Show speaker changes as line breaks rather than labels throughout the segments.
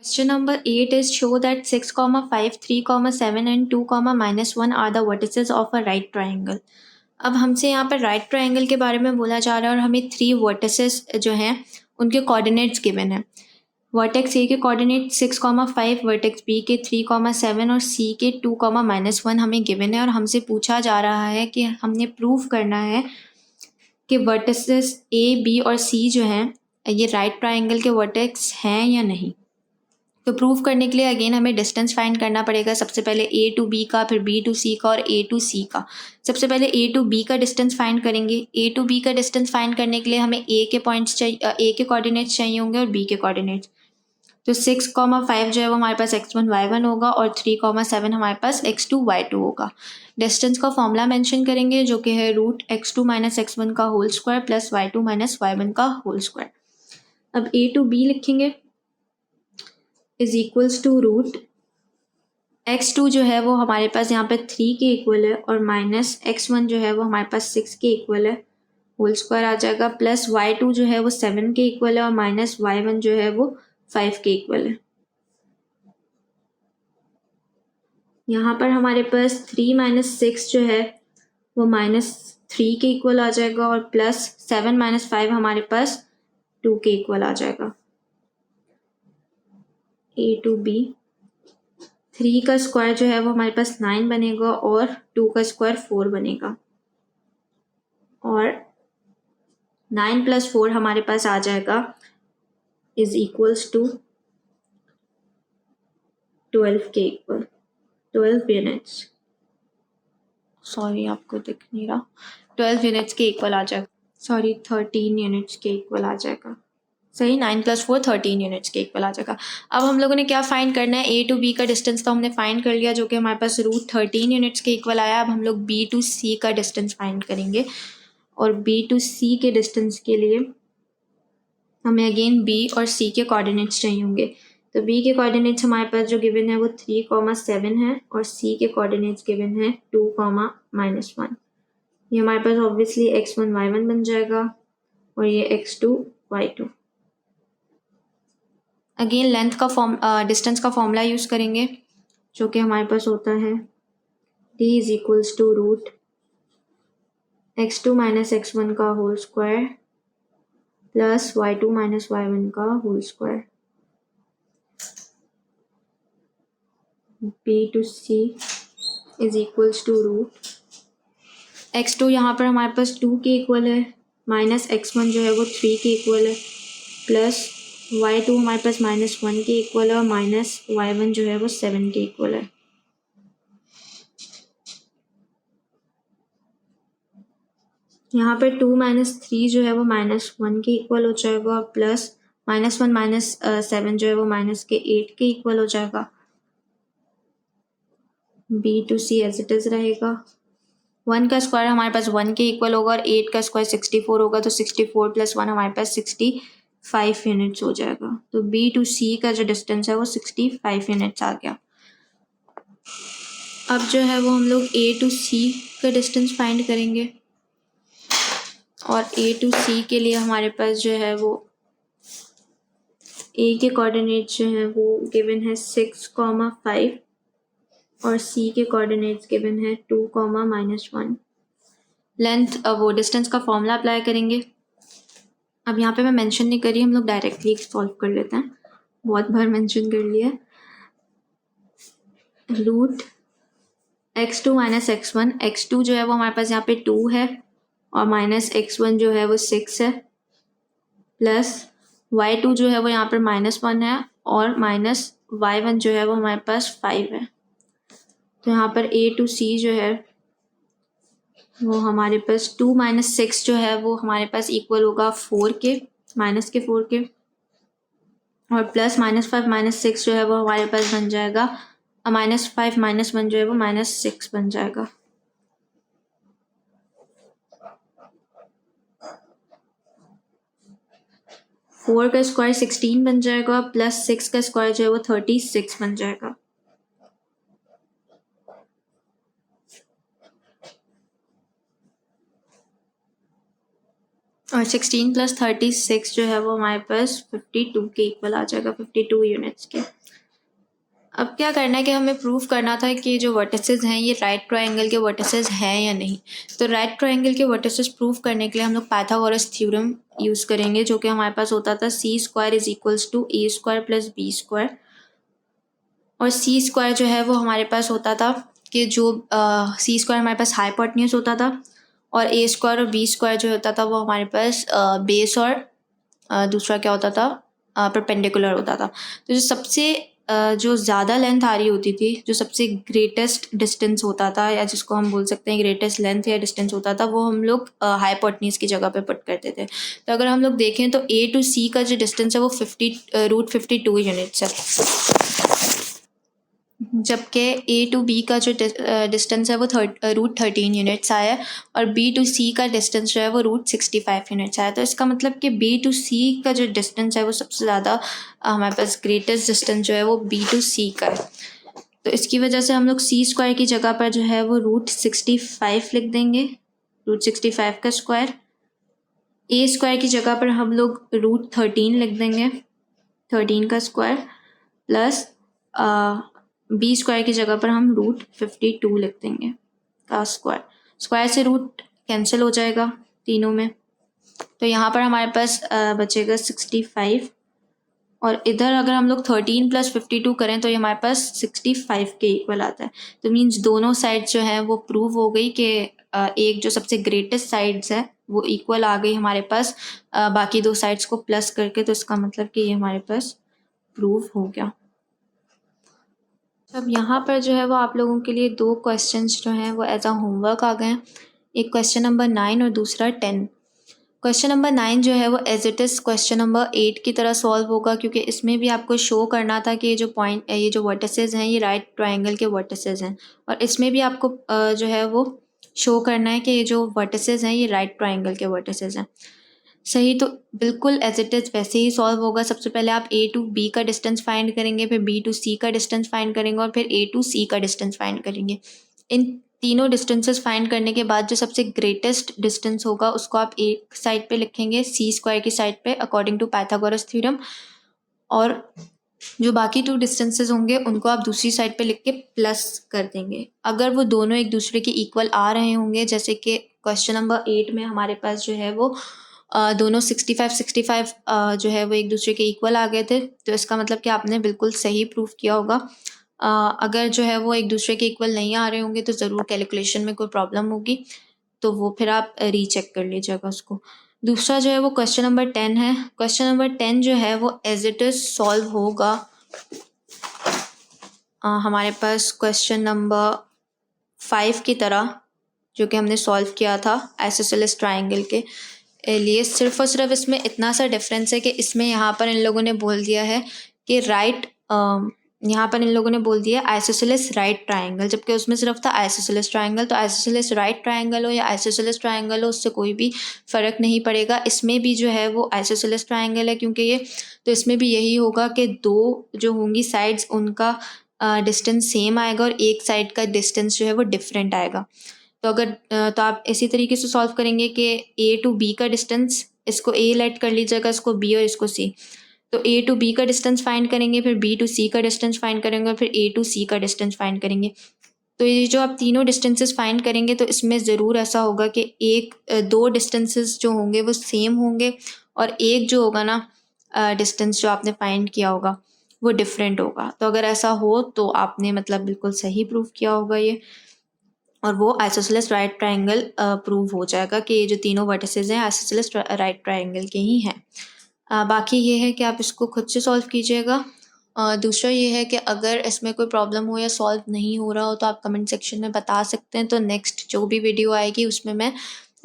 Question number 8 is show that 6, 5, 3, 7 and 2, -1 are the vertices of a right triangle. अब हमसे यहाँ पर right triangle के बारे में बोला जा रहा है और हमें 3 वर्टिसेस जो हैं उनके कोऑर्डिनेट्स गिवन है। वर्टेक्स ए के कोऑर्डिनेट 6, 5, वर्टेक्स बी के 3, 7 और सी के 2, -1 हमें गिवन है और हमसे पूछा जा रहा है कि हमने प्रूव करना है कि वर्टिसेस ए, बी और सी जो हैं ये राइट ट्राइंगल के वर्टेक्स हैं या नहीं। तो प्रूव करने के लिए अगेन हमें डिस्टेंस फाइंड करना पड़ेगा। सबसे पहले ए टू बी का, फिर बी टू सी का और ए टू सी का। सबसे पहले ए टू बी का डिस्टेंस फाइंड करेंगे। ए टू बी का डिस्टेंस फाइंड करने के लिए हमें ए के पॉइंट्स चाहिए, ए के कोऑर्डिनेट्स चाहिए होंगे और बी के कोऑर्डिनेट्स। तो 6, 5 जो है वो हमारे पास x1 y1 होगा और 3, 7 हमारे पास x2 y2 होगा। डिस्टेंस का फॉर्मूला मेंशन करेंगे जो कि है √x2 - x1 का whole square plus y2 - y1 का होल स्क्वायर। अब ए टू बी लिखेंगे इज इक्वल्स टू x2 जो है वो हमारे पास यहाँ पे 3 के इक्वल है और -x1 जो है वो हमारे पास 6 के इक्वल है, होल स्क्वायर आ जाएगा, प्लस y2 जो है वो 7 के इक्वल है और -y1 जो है वो 5 के इक्वल है। यहाँ पर हमारे पास 3 - 6 जो है वो -3 के इक्वल आ जाएगा और प्लस 7 - 5 हमारे पास 2 के इक्वल आ जाएगा। ए टू बी 3 का स्क्वायर जो है वो हमारे पास 9 बनेगा और 2 का स्क्वायर 4 बनेगा और 9 + 4 हमारे पास आ जाएगा इज इक्वल्स टू 12 के इक्वल, 12 यूनिट्स। सॉरी आपको दिख नहीं रहा, 12 यूनिट्स के इक्वल आ जाएगा। सॉरी 13 यूनिट्स के इक्वल आ जाएगा। सही, 9 + 4 13 यूनिट्स के इक्वल आ जाएगा। अब हम लोगों ने क्या फाइंड करना है, ए टू बी का डिस्टेंस तो हमने फाइंड कर लिया जो कि हमारे पास √13 यूनिट्स के इक्वल आया। अब हम लोग बी टू सी का डिस्टेंस फाइंड करेंगे और बी टू सी के डिस्टेंस के लिए हमें अगेन बी और सी के कोऑर्डिनेट्स चाहिए होंगे। तो बी के कोऑर्डिनेट्स हमारे पास जो गिवन है वो 3, 7 है और सी के कोऑर्डिनेट्स गिवन है 2, -1। ये हमारे पास ऑब्वियसली x1 y1 बन जाएगा और ये x2 y2। अगेन लेंथ का डिस्टेंस का फॉर्मूला यूज़ करेंगे जो कि हमारे पास होता है d is equals to √x2 - x1 का whole square plus y2 - y1 का whole square. b to c is equals to x2 यहाँ पर हमारे पास 2 के इक्वल है, -x1 जो है वो 3 के इक्वल है, प्लस y2 हमारे पास -1 के इक्वल है और -y1 जो है वो 7 के इक्वल है। यहाँ पर 2 - 3 जो है वो -1 के इक्वल हो जाएगा और प्लस -1 - 7 जो है वो -8 के इक्वल हो जाएगा। b to c as it is रहेगा। 1 का स्क्वायर हमारे पास 1 के इक्वल होगा और 8 का स्क्वायर 64 होगा, तो 64 + 1 हमारे पास 65 यूनिट्स हो जाएगा। तो b टू c का जो डिस्टेंस है वो 65 यूनिट्स आ गया। अब जो है वो हम लोग a टू c का डिस्टेंस फाइंड करेंगे और a टू c के लिए हमारे पास जो है वो a के कोऑर्डिनेट्स जो हैं वो गिवन है 6, 5 और c के कोऑर्डिनेट्स गिवन है 2, -1। लेंथ वो डिस्टेंस का फॉर्मूला अप्लाई करेंगे। अब यहाँ पे मैं मेंशन नहीं कर रही, हम लोग डायरेक्टली सॉल्व कर लेते हैं, बहुत बार मेंशन कर लिया। √x2 - x1, x2 जो है वो हमारे पास यहाँ पे 2 है और -x1 जो है वो 6 है, प्लस y2 जो है वो यहाँ पर -1 है और -y1 जो है वो हमारे पास 5 है। तो यहाँ पर a टू c जो है वो हमारे पास 2 - 6 जो है वो हमारे पास इक्वल होगा 4 के, -4 के, और प्लस -5 - 6 जो है वो हमारे पास बन जाएगा -5 - 1 जो है वो -6 बन जाएगा। फोर का स्क्वायर 16 बन जाएगा प्लस 6 का स्क्वायर जो है वो 36 बन जाएगा। और 16 + 36 जो है वो हमारे पास 52 के इक्वल आ जाएगा, 52 यूनिट्स के। अब क्या करना है कि हमें प्रूव करना था कि जो वर्टिसेस हैं ये राइट ट्रायंगल के वर्टिसेस हैं या नहीं। तो राइट ट्रायंगल के वर्टिसेस प्रूव करने के लिए हम लोग पाइथागोरस थ्योरम यूज़ करेंगे, जो कि हमारे पास होता था c² = a² + b²। और c² जो है वो हमारे पास होता था कि जो c² हमारे पास हाइपोटेन्यूज होता था, और a² और b² जो होता था वो हमारे पास बेस, और दूसरा क्या होता था, परपेंडिकुलर होता था। तो जो सबसे जो ज़्यादा लेंथ आ रही होती थी, जो सबसे ग्रेटेस्ट डिस्टेंस होता था, या जिसको हम बोल सकते हैं ग्रेटेस्ट लेंथ या डिस्टेंस होता था, वो हम लोग हाइपोटेन्यूज की जगह पे पुट करते थे। तो अगर हम लोग देखें तो A to C का जो डिस्टेंस है वो √52 यूनिट्स है, जबकि A to B का जो डिस्टेंस है वो √13 यूनिट्स आया है, और B to C का डिस्टेंस जो है वो √65 यूनिट्स आया। तो इसका मतलब कि B to C का जो डिस्टेंस है वो सबसे ज़्यादा हमारे पास ग्रेटेस्ट डिस्टेंस जो है वो B to C का है। तो इसकी वजह से हम लोग c² की जगह पर जो है वो √65 लिख देंगे, √65 का स्क्वायर। a² की जगह पर हम लोग √13 लिख देंगे, 13 का स्क्वायर, प्लस b² की जगह पर हम √52 लिख देंगे का स्क्वायर। स्क्वायर से रूट कैंसिल हो जाएगा तीनों में, तो यहाँ पर हमारे पास बचेगा 65, और इधर अगर हम लोग 13 + 52 करें तो ये हमारे पास 65 के इक्वल आता है। तो मीन्स दोनों साइड्स जो हैं वो प्रूव हो गई कि एक जो सबसे ग्रेटेस्ट साइड्स है वो इक्वल आ गई हमारे पास बाकी दो साइड्स को प्लस करके। तो इसका मतलब कि ये हमारे पास प्रूव हो गया। अब यहाँ पर जो है वो आप लोगों के लिए 2 क्वेश्चंस जो हैं वो एज अ होमवर्क आ गए हैं। एक क्वेश्चन नंबर 9 और दूसरा 10। क्वेश्चन नंबर 9 जो है वो as it is question number 8 की तरह सॉल्व होगा, क्योंकि इसमें भी आपको शो करना था कि ये जो वर्टिसेस हैं ये राइट ट्रायंगल के वर्टिसेस हैं, और इसमें भी आपको जो है वो शो करना है कि ये जो वर्टिसेस हैं ये राइट ट्रायंगल के वर्टिसेस हैं। सही, तो बिल्कुल एज इट इज़ वैसे ही सॉल्व होगा। सबसे पहले आप A to B का डिस्टेंस फाइंड करेंगे, फिर B to C का डिस्टेंस फाइंड करेंगे, और फिर A to C का डिस्टेंस फाइंड करेंगे। इन तीनों डिस्टेंसेस फाइंड करने के बाद जो सबसे ग्रेटेस्ट डिस्टेंस होगा उसको आप एक साइड पे लिखेंगे c² की साइड पे अकॉर्डिंग टू पाइथागोरस थ्योरम, और जो बाकी 2 डिस्टेंसेस होंगे उनको आप दूसरी साइड पे लिख के प्लस कर देंगे। अगर वो दोनों एक दूसरे के इक्वल आ रहे होंगे, जैसे कि क्वेश्चन नंबर 8 में हमारे पास जो है वो दोनों 65 जो है वो एक दूसरे के इक्वल आ गए थे, तो इसका मतलब कि आपने बिल्कुल सही प्रूफ किया होगा। अगर जो है वो एक दूसरे के इक्वल नहीं आ रहे होंगे तो ज़रूर कैलकुलेशन में कोई प्रॉब्लम होगी, तो वो फिर आप रीचेक कर लीजिएगा उसको। दूसरा जो है वो क्वेश्चन नंबर 10 है। क्वेश्चन नंबर 10 जो है वो एज इट इज़ सॉल्व होगा हमारे पास क्वेश्चन नंबर 5 की तरह, जो कि हमने सॉल्व किया था आइसोसेलेस ट्रायंगल के लिए। सिर्फ और सिर्फ इसमें इतना सा डिफरेंस है कि इसमें यहाँ पर इन लोगों ने बोल दिया है कि यहाँ पर इन लोगों ने बोल दिया आइसोसेलेस राइट ट्रायंगल, जबकि उसमें सिर्फ था आइसोसेलेस ट्रायंगल। तो आइसोसेलेस राइट ट्रायंगल हो या आइसोसेलेस ट्रायंगल हो उससे कोई भी फ़र्क नहीं पड़ेगा। इसमें भी जो है वो आइसोसेलेस ट्रायंगल है क्योंकि ये, तो इसमें भी यही होगा कि 2 जो होंगी साइड्स उनका डिस्टेंस सेम आएगा और एक साइड का डिस्टेंस जो है वो डिफरेंट आएगा। तो तो आप इसी तरीके से सॉल्व करेंगे कि A to B का डिस्टेंस, इसको A लेट कर लीजिएगा, इसको B और इसको C। तो A to B का डिस्टेंस फाइंड करेंगे, फिर B to C का डिस्टेंस फाइंड करेंगे, और फिर A to C का डिस्टेंस फाइंड करेंगे। तो ये जो आप तीनों डिस्टेंसेस फाइंड करेंगे तो इसमें ज़रूर ऐसा होगा कि 2 डिस्टेंसेस जो होंगे वो सेम होंगे, और एक जो होगा ना डिस्टेंस जो आपने फाइंड किया होगा वो डिफरेंट होगा। तो अगर ऐसा हो तो आपने मतलब बिल्कुल सही प्रूफ किया होगा ये, और वो आइसोसेलेस राइट ट्रायंगल प्रूव हो जाएगा कि ये जो तीनों वर्टिसेस हैं आइसोसेलेस राइट ट्रायंगल के ही हैं। बाकी ये है कि आप इसको खुद से सॉल्व कीजिएगा। दूसरा ये है कि अगर इसमें कोई प्रॉब्लम हो या सॉल्व नहीं हो रहा हो तो आप कमेंट सेक्शन में बता सकते हैं, तो नेक्स्ट जो भी वीडियो आएगी उसमें मैं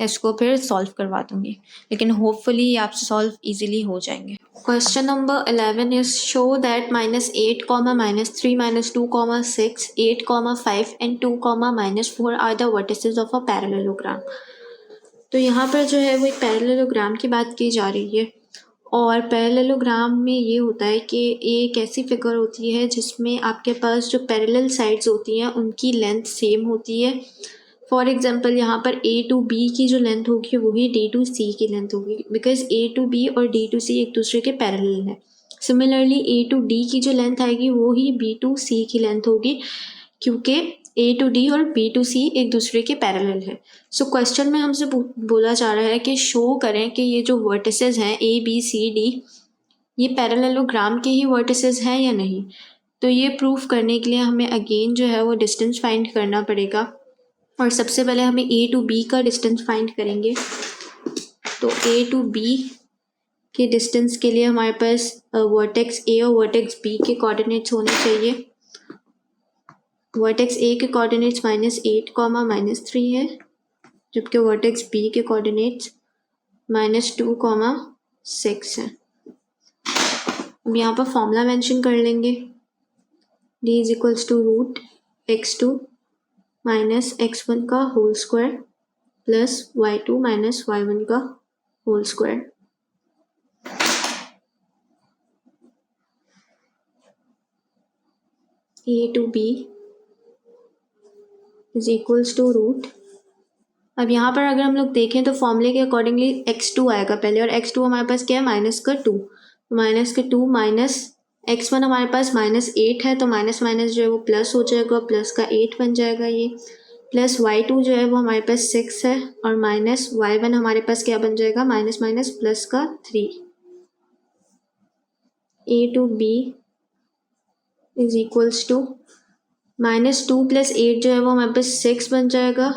इसको फिर सॉल्व करवा दूँगी, लेकिन होपफुली ये आपसे सॉल्व ईजिली हो जाएंगे। Question number 11 is show that -8, -3, -2, -6, 8, 5 and 2, -4 are the vertices of a parallelogram। तो यहाँ पर जो है वो एक पैरेललोग्राम की बात की जा रही है, और पैरेललोग्राम में ये होता है कि एक ऐसी फिगर होती है जिसमें आपके पास जो पैरेलल साइड्स होती हैं उनकी लेंथ सेम होती है। फॉर एग्जाम्पल यहाँ पर ए टू बी की जो लेंथ होगी वही डी टू सी की लेंथ होगी, बिकॉज ए टू बी और डी टू सी एक दूसरे के पैरेलल है। सिमिलरली ए टू डी की जो लेंथ आएगी वो ही बी टू सी की लेंथ होगी, क्योंकि ए टू डी और बी टू सी एक दूसरे के पैरेलल है। सो क्वेश्चन में हमसे बोला जा रहा है कि शो करें कि ये जो वर्टिसेस हैं ए बी सी डी ये पैरेललोग्राम के ही वर्टिसेस हैं या नहीं। तो ये प्रूफ करने के लिए हमें अगेन जो है वो डिस्टेंस फाइंड करना पड़ेगा, और सबसे पहले हमें ए टू बी का डिस्टेंस फाइंड करेंगे। तो ए टू बी के डिस्टेंस के लिए हमारे पास वर्टेक्स ए और वर्टेक्स बी के कोऑर्डिनेट्स होने चाहिए। वर्टेक्स ए के कोऑर्डिनेट्स -8, -3 है, जबकि वर्टेक्स बी के कोऑर्डिनेट्स -2, 6 है। अब यहाँ पर फॉर्मूला मेंशन कर लेंगे, d is equals to root x2 minus x1 का whole square plus y2 minus y1 का whole square. a to b is equals to root, अब यहाँ पर अगर हम लोग देखें तो फॉर्मूले के अकॉर्डिंगली x2 आएगा पहले, और x2 हमारे पास क्या है -2, -2 माइनस x1 हमारे पास -8 है, तो माइनस माइनस जो है वो प्लस हो जाएगा, प्लस का 8 बन जाएगा ये, प्लस y2 जो है वो हमारे पास 6 है, और माइनस y1 हमारे पास क्या बन जाएगा, माइनस माइनस प्लस का 3। a to b is equals to -2 + 8 जो है वो हमारे पास 6 बन जाएगा,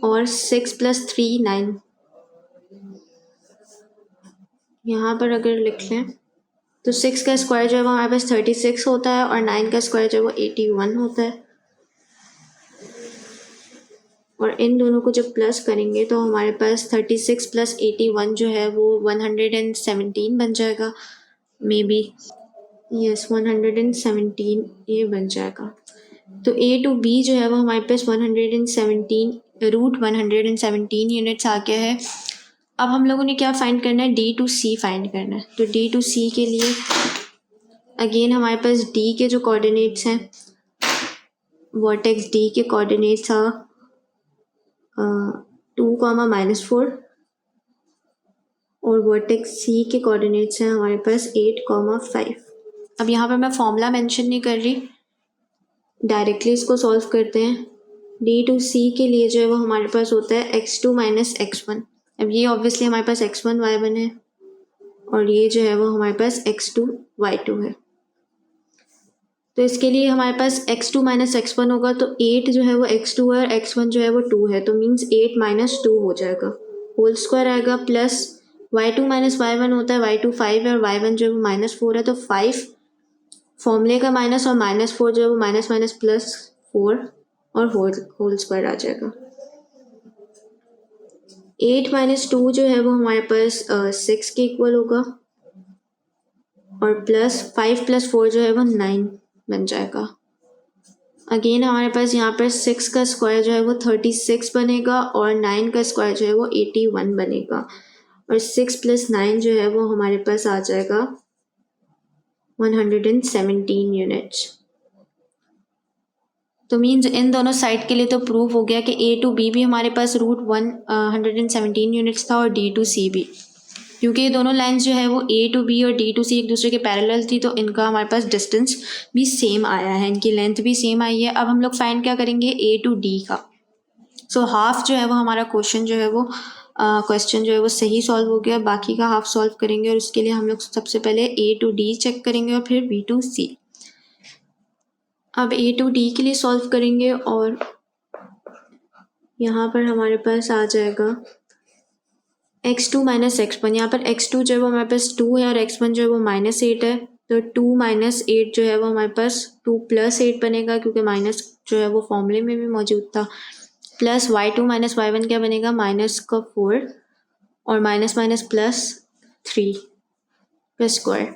और 6 + 3 9। यहाँ पर अगर लिख लें तो 6 का स्क्वायर जो है वो हमारे पास 36 होता है, और 9 का स्क्वायर जो है वो 81 होता है, और इन दोनों को जब प्लस करेंगे तो हमारे पास 36 + 81 जो है वो 117 बन जाएगा, मे बी यस 117 ये बन जाएगा। तो a टू b जो है वो हमारे पास 117 यूनिट्स आ गया है। अब हम लोगों ने क्या फाइंड करना है, d टू c फाइंड करना है। तो d टू c के लिए अगेन हमारे पास d के जो कोऑर्डिनेट्स हैं, वर्टेक्स d के कोऑर्डिनेट्स था 2, -4, और वर्टेक्स c के कोऑर्डिनेट्स हैं हमारे पास 8, 5। अब यहाँ पर मैं फॉर्मूला मेंशन नहीं कर रही, डायरेक्टली इसको सॉल्व करते हैं। d टू c के लिए जो है वो हमारे पास होता है x2 माइनस x1। अब ये ऑब्वियसली हमारे पास x1 y1 है, और ये जो है वो हमारे पास x2 y2 है। तो इसके लिए हमारे पास x2 माइनस x1 होगा, तो 8 जो है वो x2 है और x1 जो है वो 2 है, तो मीन्स 8 - 2 हो जाएगा, होल स्क्वायर आएगा, प्लस y2 माइनस y1 होता है, y2 5 है और y1 जो है वो -4 है, तो 5 फॉर्मूले का माइनस और -4 जो है वो माइनस माइनस प्लस 4 और होल स्क्वायर आ जाएगा। 8 - 2 जो है वो हमारे पास 6 के इक्वल होगा, और प्लस 5 + 4 जो है वो 9 बन जाएगा। अगेन हमारे पास यहाँ पर 6 का स्क्वायर जो है वो 36 बनेगा, और 9 का स्क्वायर जो है वो 81 बनेगा, और 6 + 9 जो है वो हमारे पास आ जाएगा 117 यूनिट्स। तो मीन्स इन दोनों साइड के लिए तो प्रूफ हो गया कि a टू b भी हमारे पास √117 यूनिट्स था, और d टू c भी, क्योंकि ये दोनों लाइंस जो है वो a टू b और d टू c एक दूसरे के पैरेलल थी, तो इनका हमारे पास डिस्टेंस भी सेम आया है, इनकी लेंथ भी सेम आई है। अब हम लोग फाइंड क्या करेंगे, a टू d का। सो हाफ जो है वो हमारा क्वेश्चन जो है वो सही सॉल्व हो गया, बाकी का हाफ सॉल्व करेंगे, और उसके लिए हम लोग सबसे पहले a टू d चेक करेंगे और फिर b टू c। अब a टू d के लिए सॉल्व करेंगे, और यहाँ पर हमारे पास आ जाएगा x2 माइनस x1। यहाँ पर x2 जो है वो हमारे पास 2 है, और x1 जो है वो -8 है, तो 2 - 8 जो है वो हमारे पास 2 + 8 बनेगा, क्योंकि माइनस जो है वो फॉर्मूले में भी मौजूद था, प्लस y2 माइनस y1 क्या बनेगा, -4, और माइनस माइनस प्लस 3 का स्क्वायर।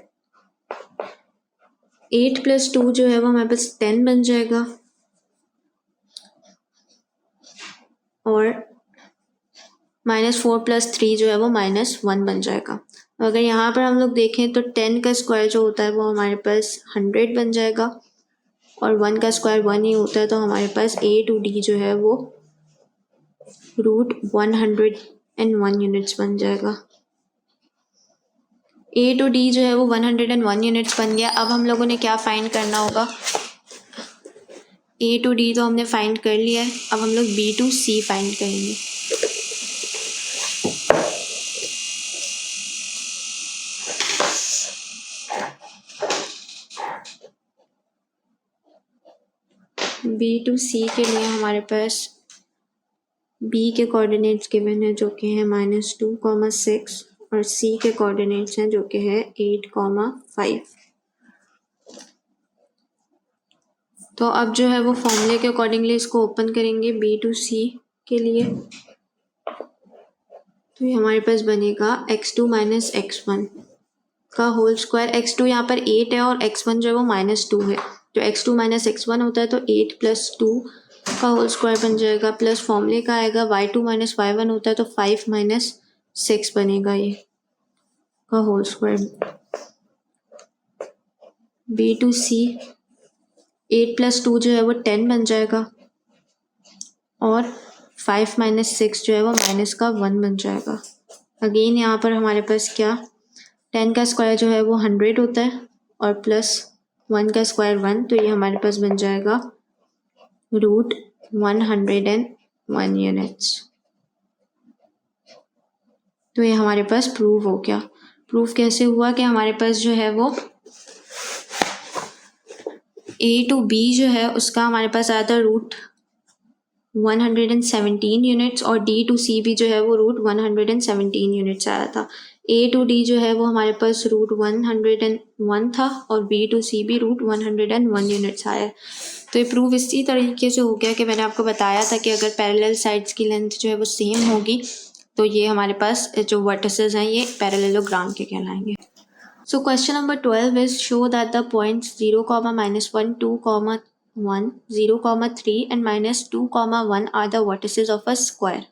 8 + 2 जो है वो हमारे पास 10 बन जाएगा, और -4 + 3 जो है वो -1 बन जाएगा। अगर यहाँ पर हम लोग देखें तो 10 का स्क्वायर जो होता है वो हमारे पास 100 बन जाएगा, और 1 का स्क्वायर 1 ही होता है, तो हमारे पास a टू d जो है वो 101 यूनिट्स बन जाएगा। ए टू डी जो है वो 101 यूनिट्स बन गया। अब हम लोगों ने क्या फाइंड करना होगा, ए टू डी तो हमने फाइंड कर लिया है, अब हम लोग बी टू सी फाइंड करेंगे। बी टू सी के लिए हमारे पास बी के कोऑर्डिनेट्स गिवन है जो कि है -2, 6 और सी के कोऑर्डिनेट्स हैं जो कि है 8, 5। तो अब जो है वो फॉर्मूले के अकॉर्डिंगली इसको ओपन करेंगे बी टू सी के लिए। तो ये हमारे पास बनेगा x2 - x1 का होल स्क्वायर। x2 यहाँ पर 8 है और x1 जो है वो -2 है, तो x2 - x1 होता है तो 8 + 2 का होल स्क्वायर बन जाएगा, प्लस फॉर्मूले का आएगा y2 - y1 होता है तो 5 - 6 बनेगा ये का whole square. B to C 8 + 2 जो है वो 10 बन जाएगा और 5 - 6 जो है वो -1 बन जाएगा। अगेन यहाँ पर हमारे पास क्या, 10 का स्क्वायर जो है वो 100 होता है और प्लस 1 का स्क्वायर 1, तो ये हमारे पास बन जाएगा √101 यूनिट्स। तो ये हमारे पास प्रूव हो गया। प्रूफ कैसे हुआ कि हमारे पास जो है वो ए टू बी जो है उसका हमारे पास आया था √117 यूनिट्स और डी टू सी भी जो है वो √117 यूनिट्स आया था। ए टू डी जो है वो हमारे पास √101 था और बी टू सी भी √101 यूनिट्स आया। तो ये प्रूफ इसी तरीके से हो गया कि मैंने आपको बताया था कि अगर पैरेलल साइड्स की लेंथ जो है वो सेम होगी तो ये हमारे पास जो वर्टिसेस हैं ये पैरेललोग्राम के कहलाएंगे। So question number 12 is show that the points 0, -1, 2, 1, 0, 3 and -2, 1 are the vertices of a square.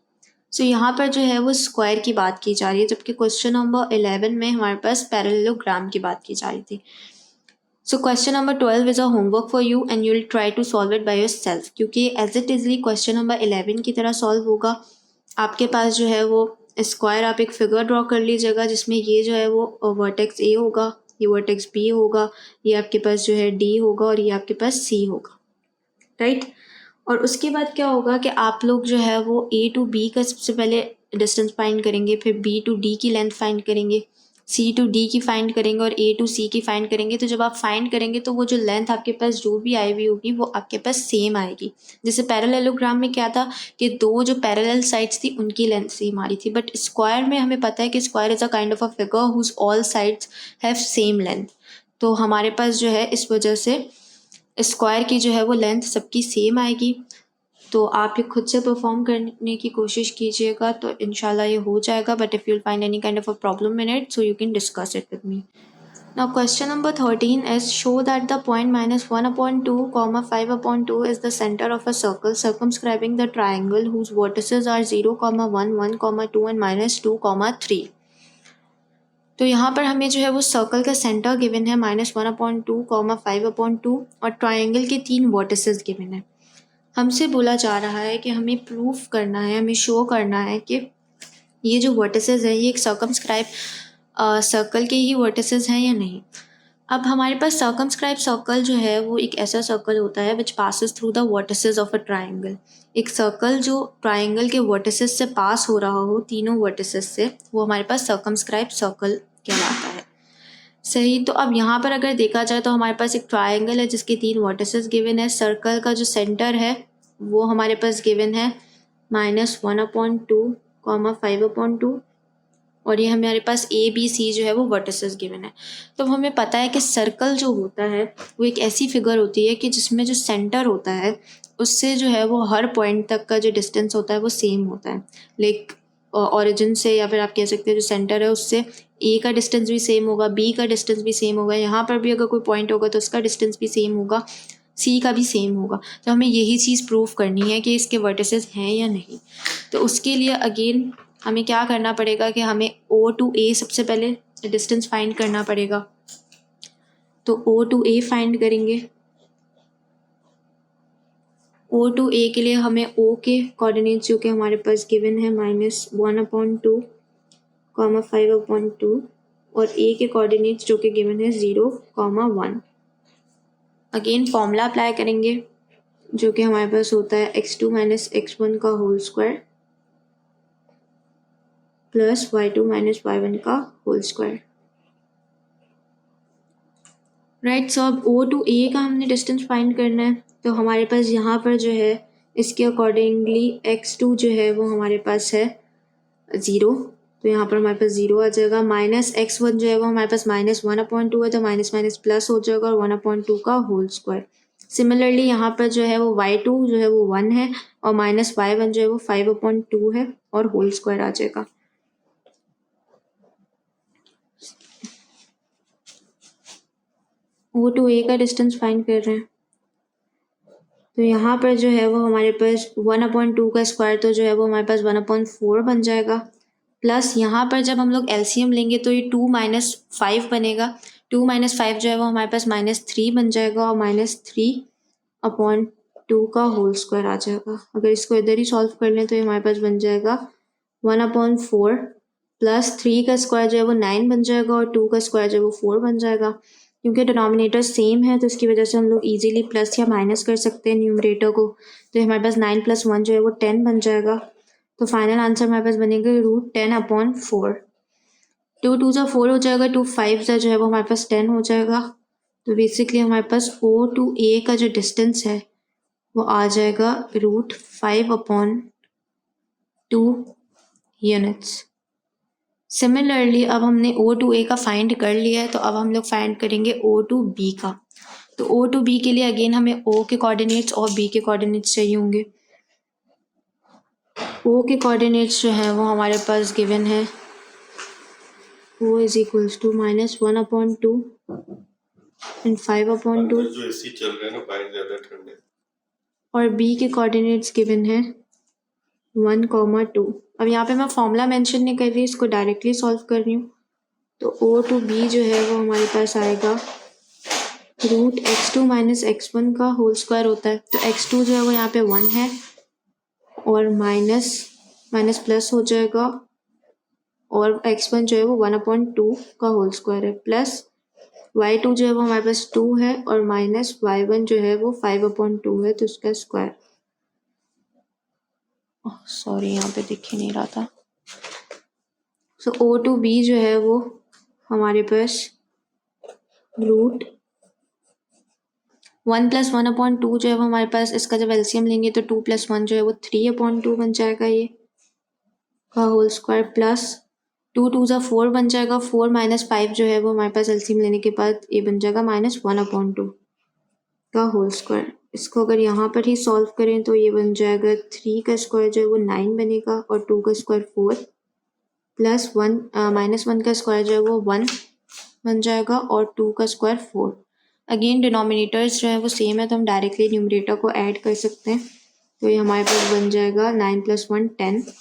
So यहाँ पर जो है वो स्क्वायर की बात की जा रही है, जबकि क्वेश्चन नंबर 11 में हमारे पास पैरेललोग्राम की बात की जा रही थी। So question number 12 is a homework for you and you will try to solve it by yourself, क्योंकि as it is question number 11 की तरह सॉल्व होगा। आपके पास जो है वो स्क्वायर, आप एक फिगर ड्रॉ कर लीजिएगा जिसमें ये जो है वो वर्टेक्स ए होगा, ये वर्टेक्स बी होगा, ये आपके पास जो है डी होगा और ये आपके पास सी होगा, राइट। और उसके बाद क्या होगा कि आप लोग जो है वो ए टू बी का सबसे पहले डिस्टेंस फाइंड करेंगे, फिर बी टू डी की लेंथ फाइंड करेंगे, सी टू डी की फाइंड करेंगे और ए टू सी की फाइंड करेंगे। तो जब आप फाइंड करेंगे तो वो जो लेंथ आपके पास जो भी आई हुई होगी वो आपके पास सेम आएगी। जैसे पैरेललोग्राम में क्या था कि दो जो पैरेलल साइड्स थी उनकी लेंथ सेम आ रही थी, बट स्क्वायर में हमें पता है कि square is a kind of a figure whose all sides have same length. तो हमारे पास जो है इस वजह से स्क्वायर की जो है वो लेंथ सबकी सेम आएगी। तो आप ये खुद से परफॉर्म करने की कोशिश कीजिएगा तो इंशाल्लाह ये हो जाएगा, but if you find any kind of a problem in it so you can discuss it with me. Now question number 13 is show that the point -1/2, 5/2 is the center of a circle circumscribing the triangle whose vertices are 0, 1, 1, 2 and -2, 3। तो यहाँ पर हमें जो है वो circle का centre given है -1/2, 5/2 और ट्राइंगल के 3 वर्टिसेस गिवन है। हमसे बोला जा रहा है कि हमें प्रूफ करना है, हमें शो करना है कि ये जो वर्टिसेस है ये एक सर्कमस्क्राइब सर्कल के ही वर्टिसेस हैं या नहीं। अब हमारे पास सर्कमस्क्राइब सर्कल जो है वो एक ऐसा सर्कल होता है which passes through the vertices of a triangle. एक सर्कल जो ट्राइंगल के वर्टिसेस से पास हो रहा हो, तीनों वर्टिसेस से, वो हमारे पास सर्कमस्क्राइब सर्कल कहलाता है, सही। तो अब यहाँ पर अगर देखा जाए तो हमारे पास एक ट्राइंगल है जिसके 3 वर्टिसेस गिवन है। सर्कल का जो सेंटर है वो हमारे पास गिवन है -1/2, 5/2 और ये हमारे पास ए बी सी जो है वो वर्टिसेस गिवन है। तो हमें पता है कि सर्कल जो होता है वो एक ऐसी फिगर होती है कि जिसमें जो सेंटर होता है उससे जो है वो हर पॉइंट तक का जो डिस्टेंस होता है वो सेम होता है। लाइक ओरिजिन से, या फिर आप कह सकते हैं जो सेंटर है उससे ए का डिस्टेंस भी सेम होगा, बी का डिस्टेंस भी सेम होगा, यहाँ पर भी अगर कोई पॉइंट होगा तो उसका डिस्टेंस भी सेम होगा, सी का भी सेम होगा। तो हमें यही चीज़ प्रूफ करनी है कि इसके वर्टिसेस हैं या नहीं। तो उसके लिए अगेन हमें क्या करना पड़ेगा कि हमें ओ टू ए सबसे पहले डिस्टेंस फाइंड करना पड़ेगा। तो ओ टू ए फाइंड करेंगे। ओ टू ए के लिए हमें ओ के कोऑर्डिनेट्स जो कि हमारे पास गिवन है -1/2, 5/2 और ए के कोऑर्डिनेट्स जो कि गिवन है 0, 1। अगेन फॉर्मूला अप्लाई करेंगे जो कि हमारे पास होता है x2 - x1 का whole square plus y2 - y1 का होल स्क्वायर। राइट, सो अब ओ टू ए का हमने डिस्टेंस फाइंड करना है, तो हमारे पास यहाँ पर जो है इसके अकॉर्डिंगली x2 जो है वो हमारे पास है 0, तो यहाँ पर हमारे पास 0 आ जाएगा। -x1 जो है वो हमारे पास -1/2 है, तो माइनस माइनस प्लस हो जाएगा और 1/2 का होल स्क्वायर। सिमिलरली यहाँ पर जो है वो y2 जो है वो 1 है और -y1 जो है वो 5/2 है और होल स्क्वायर आ जाएगा। ओ टू ए का डिस्टेंस फाइंड कर रहे हैं, तो यहाँ पर जो है वो हमारे पास 1/2 का स्क्वायर तो जो है वो हमारे पास 1/4 बन जाएगा, प्लस यहाँ पर जब हम लोग एलसीएम लेंगे तो ये 2 - 5 बनेगा। 2 - 5 जो है वो हमारे पास -3 बन जाएगा और -3/2 का होल स्क्वायर आ जाएगा। अगर इसको इधर ही सॉल्व कर लें तो ये हमारे पास बन जाएगा 1/4 प्लस 3 का स्क्वायर जो है वो 9 बन जाएगा और 2 का स्क्वायर जो है वो 4 बन जाएगा। क्योंकि डिनोमिनेटर सेम है तो इसकी वजह से हम लोग इजीली प्लस या माइनस कर सकते हैं न्यूमरेटर को, तो हमारे पास 9 + 1 जो है वो 10 बन जाएगा। तो फाइनल आंसर हमारे पास बनेगा √10/4। 2 2 ज़ा 4 हो जाएगा, 2 5 ज़ा जो है वो हमारे पास 10 हो जाएगा। तो बेसिकली हमारे पास ओ टू ए का जो डिस्टेंस है वो आ जाएगा √5/2 यूनिट्स। सिमिलरली अब हमने ओ टू ए का फाइंड कर लिया है, तो अब हम लोग फाइंड करेंगे ओ टू बी का। तो ओ टू बी के लिए अगेन हमें ओ के कोऑर्डिनेट्स और बी के कोऑर्डिनेट्स चाहिए होंगे। ओ के कोऑर्डिनेट्स जो है वो हमारे पास गिवन है O = -1/2 एंड 5/2
जो एसी चल रहा है ना, बाहर ज्यादा ठंड है।
और बी के कोऑर्डिनेट्स गिवन है 1,2। अब यहाँ पे मैं फॉर्मूला मेंशन नहीं कर रही, इसको डायरेक्टली सॉल्व कर रही हूँ। तो ओ टू बी जो है वो हमारे पास आएगा √x2 - x1 का होल स्क्वायर होता है, तो x2 जो है वो यहाँ पे 1 है और माइनस माइनस प्लस हो जाएगा और x1 जो है वो 1/2 का होल स्क्वायर है, प्लस y2 जो है वो हमारे पास 2 है और माइनस y1 जो है वो 5/2 है, तो उसका स्क्वायर। सॉरी यहाँ पे दिख ही नहीं रहा था। सो ओ टू बी जो है वो हमारे पास √1 + 1/2 जो है वो हमारे पास, इसका जब एलसीएम लेंगे तो 2 + 1 जो है वो 3/2 बन जाएगा ये का होल स्क्वायर, प्लस 2 2 ज़ा 4 बन जाएगा, 4 - 5 जो है वो हमारे पास एलसीएम लेने के बाद ये बन जाएगा -1/2 का होल स्क्वायर। इसको अगर यहाँ पर ही सॉल्व करें तो ये बन जाएगा 3 का स्क्वायर जो है वो 9 बनेगा और 2 का स्क्वायर 4 प्लस -1 का स्क्वायर जो है वो 1 बन जाएगा और 2 का स्क्वायर 4। अगेन डिनोमिनेटर्स जो है वो सेम है तो हम डायरेक्टली न्यूमरेटर को ऐड कर सकते हैं, तो ये हमारे पास बन जाएगा 9 + 1 10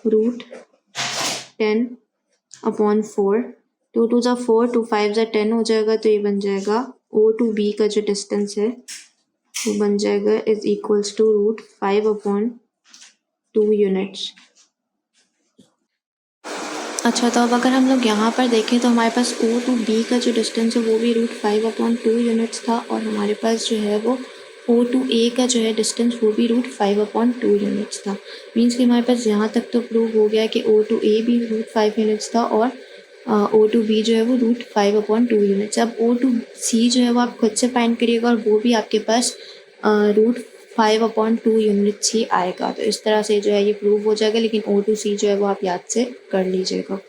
√10/4। 2 2 ज़ा 4, 2 5 ज़ा 10 हो जाएगा, तो ये बन जाएगा ओ टू बी का जो डिस्टेंस है वो बन जाएगा = √5/2 यूनिट्स। अच्छा, तो अब अगर हम लोग यहाँ पर देखें तो हमारे पास ओ टू बी का जो डिस्टेंस है वो भी √5/2 यूनिट्स था और हमारे पास जो है वो ओ टू ए का जो है डिस्टेंस वो भी √5/2 यूनिट्स था। मीन्स कि हमारे पास यहाँ तक तो प्रूव हो गया कि ओ टू ए भी √5 यूनिट्स था और ओ टू बी जो है वो √5/2 यूनिट्स। अब ओ टू सी जो है वो आप खुद से फाइंड करिएगा और वो भी आपके पास √5/2 यूनिट्स ही आएगा। तो इस तरह से जो है ये प्रूव हो जाएगा, लेकिन ओ टू सी जो है वो आप याद से कर लीजिएगा।